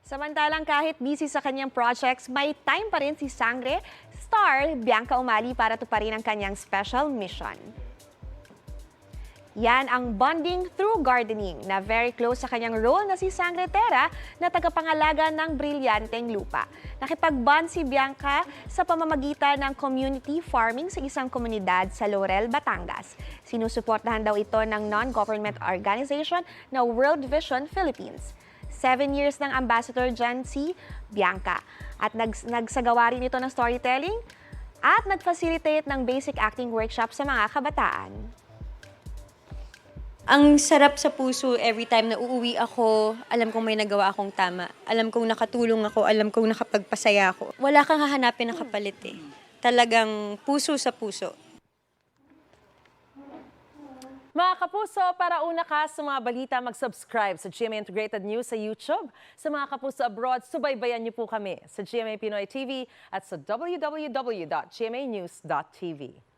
Samantalang kahit busy sa kanyang projects, may time pa rin si Sangre star Bianca Umali para tuparin ang kanyang special mission. Yan ang bonding through gardening na very close sa kanyang role na si Sangre Terra na tagapangalaga ng brilyanteng lupa. Nakipag-bond si Bianca sa pamamagitan ng community farming sa isang komunidad sa Laurel, Batangas. Sinusuportahan daw ito ng non-government organization na World Vision Philippines. 7 years ng ambassador dyan si Bianca at nagsagawa rin ito ng storytelling at nag-facilitate ng basic acting workshop sa mga kabataan. Ang sarap sa puso every time na uuwi ako, alam kong may nagawa akong tama. Alam kong nakatulong ako, alam kong nakapagpasaya ako. Wala kang hahanapin na kapalit eh. Talagang puso sa puso. Mga kapuso, para una ka sa mga balita, mag-subscribe sa GMA Integrated News sa YouTube. Sa mga kapuso abroad, subaybayan niyo po kami sa GMA Pinoy TV at sa www.gmanews.tv.